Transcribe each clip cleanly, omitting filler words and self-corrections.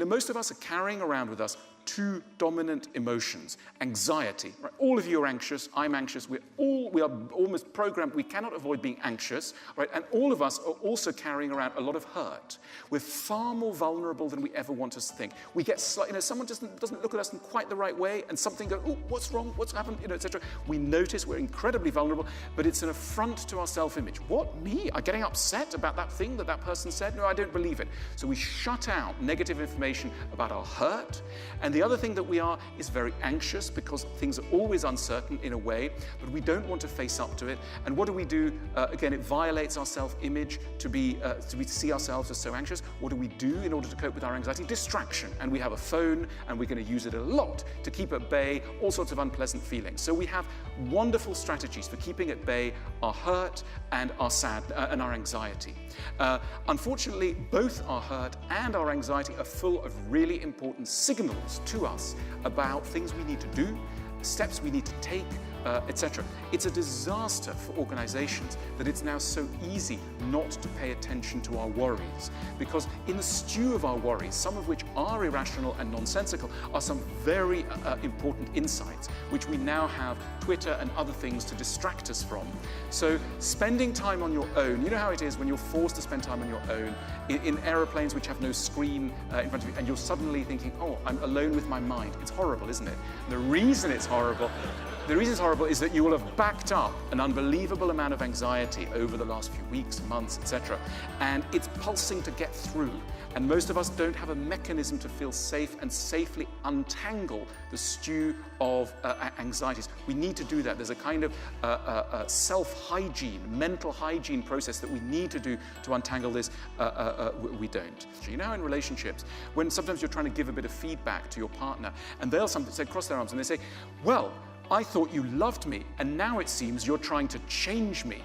most of us are carrying around with us two dominant emotions. Anxiety, right? All of you are anxious, I'm anxious, we are almost programmed, we cannot avoid being anxious, right? And all of us are also carrying around a lot of hurt. We're far more vulnerable than we ever want us to think. We get someone doesn't look at us in quite the right way, and something goes, oh, what's wrong, what's happened, etc. We notice we're incredibly vulnerable, but it's an affront to our self-image. What, me? I'm getting upset about that thing that person said? No, I don't believe it. So we shut out negative information about our hurt. And the other thing that we are is very anxious because things are always uncertain in a way, but we don't want to face up to it. And what do? Again, it violates our self-image to see ourselves as so anxious. What do we do in order to cope with our anxiety? Distraction. And we have a phone, and we're going to use it a lot to keep at bay all sorts of unpleasant feelings. So we have wonderful strategies for keeping at bay our hurt and our anxiety. Unfortunately, both our hurt and our anxiety are full of really important signals to us about things we need to do, steps we need to take, etc. It's a disaster for organizations that it's now so easy not to pay attention to our worries, because in the stew of our worries, some of which are irrational and nonsensical, are some very important insights, which we now have Twitter and other things to distract us from. So spending time on your own, you know how it is when you're forced to spend time on your own in aeroplanes which have no screen in front of you, and you're suddenly thinking, oh, I'm alone with my mind. It's horrible, isn't it? The reason it's horrible is that you will have backed up an unbelievable amount of anxiety over the last few weeks, months, etc. And it's pulsing to get through. And most of us don't have a mechanism to feel safe and safely untangle the stew of anxieties. We need to do that. There's a kind of self-hygiene, mental hygiene process that we need to do to untangle this. We don't. You know, in relationships, when sometimes you're trying to give a bit of feedback to your partner, and they'll sometimes say, cross their arms, and they say, well, I thought you loved me, and now it seems you're trying to change me.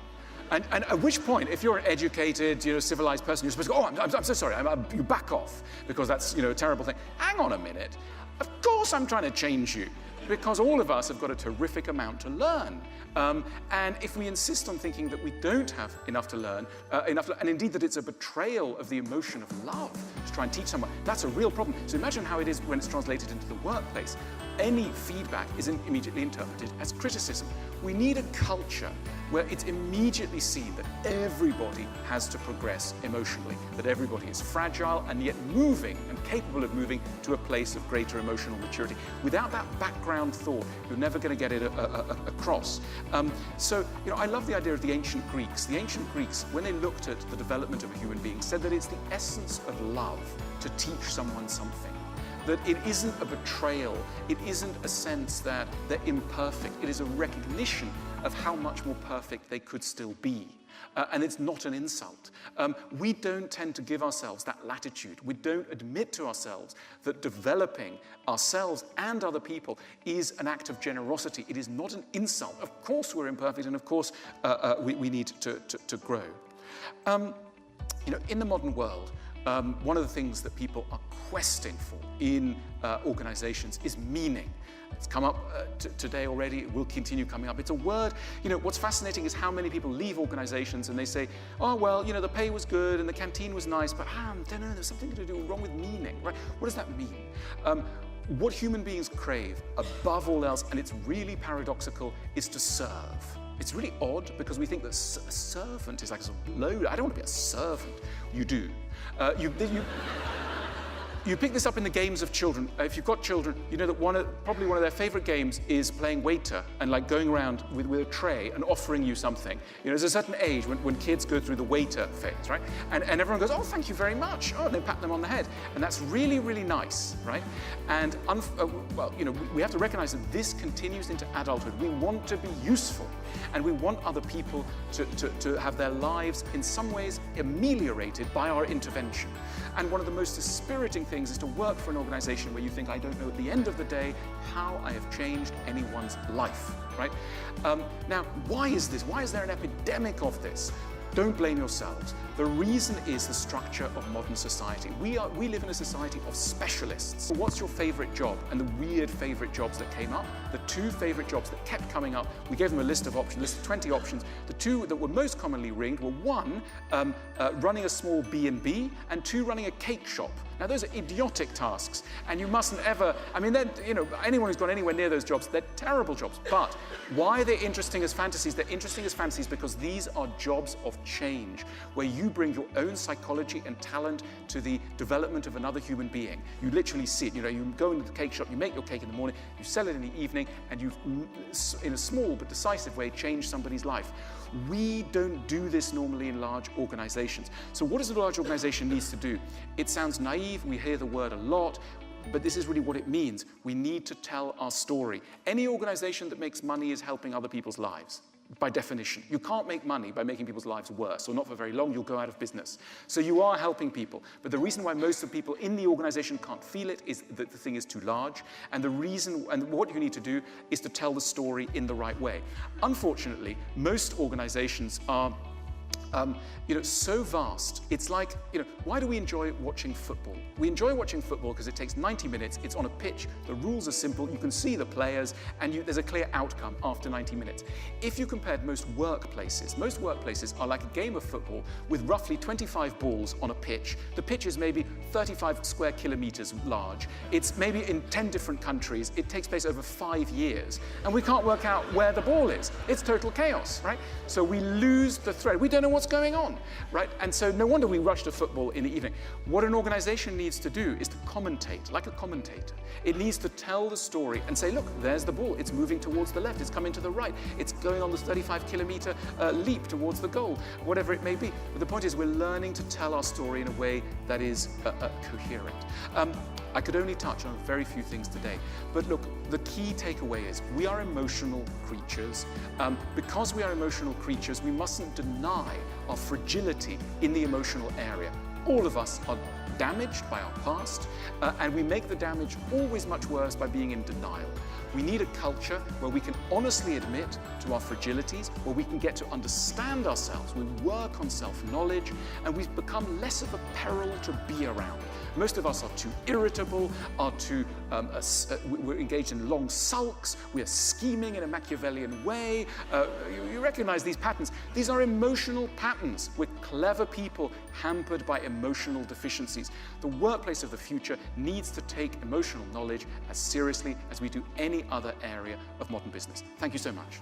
And at which point, if you're an educated, civilized person, you're supposed to go, oh, I'm so sorry, you back off, because that's, a terrible thing. Hang on a minute. Of course I'm trying to change you, because all of us have got a terrific amount to learn. And if we insist on thinking that we don't have enough to learn, and indeed that it's a betrayal of the emotion of love to try and teach someone, that's a real problem. So imagine how it is when it's translated into the workplace. Any feedback is immediately interpreted as criticism. We need a culture where it's immediately seen that everybody has to progress emotionally, that everybody is fragile and yet moving and capable of moving to a place of greater emotional maturity. Without that background thought, you're never going to get it across. So, I love the idea of the ancient Greeks. The ancient Greeks, when they looked at the development of a human being, said that it's the essence of love to teach someone something. That it isn't a betrayal, it isn't a sense that they're imperfect, it is a recognition of how much more perfect they could still be. And it's not an insult. We don't tend to give ourselves that latitude. We don't admit to ourselves that developing ourselves and other people is an act of generosity. It is not an insult. Of course we're imperfect, and of course we need to grow. In the modern world, one of the things that people are questing for in organizations is meaning. It's come up today already, it will continue coming up. It's a word, what's fascinating is how many people leave organizations and they say, oh, well, the pay was good and the canteen was nice, but I don't know, there's something to do wrong with meaning, right? What does that mean? What human beings crave above all else, and it's really paradoxical, is to serve. It's really odd because we think that a servant is like a sort of load. I don't want to be a servant. You do. You pick this up in the games of children. If you've got children, you know that probably one of their favorite games is playing waiter and like going around with a tray and offering you something. There's a certain age when kids go through the waiter phase, right? And everyone goes, oh, thank you very much. Oh, and they pat them on the head. And that's really, really nice, right? And, we have to recognize that this continues into adulthood. We want to be useful. And we want other people to have their lives in some ways ameliorated by our intervention. And one of the most dispiriting things is to work for an organization where you think, I don't know at the end of the day how I have changed anyone's life, right? Now, why is this? Why is there an epidemic of this? Don't blame yourselves. The reason is the structure of modern society. We live in a society of specialists. What's your favorite job? And the weird favorite jobs that came up, the 2 favorite jobs that kept coming up, we gave them a list of options, a list of 20 options. The 2 that were most commonly ringed were 1, running a small B&B, and 2, running a cake shop. Now, those are idiotic tasks, and you mustn't ever, I mean, anyone who's gone anywhere near those jobs, they're terrible jobs. But why they're interesting as fantasies? They're interesting as fantasies because these are jobs of change, where you bring your own psychology and talent to the development of another human being. You literally see it. You go into the cake shop, you make your cake in the morning, you sell it in the evening, and you've, in a small but decisive way, changed somebody's life. We don't do this normally in large organizations. So what does a large organization need to do? It sounds naive, we hear the word a lot, but this is really what it means. We need to tell our story. Any organization that makes money is helping other people's lives, by definition. You can't make money by making people's lives worse, or not for very long, you'll go out of business. So you are helping people. But the reason why most of the people in the organization can't feel it is that the thing is too large. And the reason, and what you need to do is to tell the story in the right way. Unfortunately, most organizations are so vast. It's like, why do we enjoy watching football? We enjoy watching football because it takes 90 minutes, it's on a pitch, the rules are simple, you can see the players, and there's a clear outcome after 90 minutes. If you compared most workplaces are like a game of football with roughly 25 balls on a pitch. The pitch is maybe 35 square kilometers large. It's maybe in 10 different countries. It takes place over 5 years. And we can't work out where the ball is. It's total chaos, right? So we lose the thread. We don't know what's going on, right? And so no wonder we rush to football in the evening. What an organization needs to do is to commentate, like a commentator. It needs to tell the story and say, look, there's the ball. It's moving towards the left. It's coming to the right. It's going on the 35-kilometer leap towards the goal, whatever it may be. But the point is we're learning to tell our story in a way that is coherent. I could only touch on very few things today. But look, the key takeaway is we are emotional creatures. Because we are emotional creatures, we mustn't deny our fragility in the emotional area. All of us are damaged by our past, and we make the damage always much worse by being in denial. We need a culture where we can honestly admit to our fragilities, where we can get to understand ourselves, we work on self-knowledge, and we become less of a peril to be around. Most of us are too irritable, we're engaged in long sulks, we are scheming in a Machiavellian way. You recognize these patterns. These are emotional patterns. We're clever people hampered by emotional deficiencies. The workplace of the future needs to take emotional knowledge as seriously as we do any other area of modern business. Thank you so much.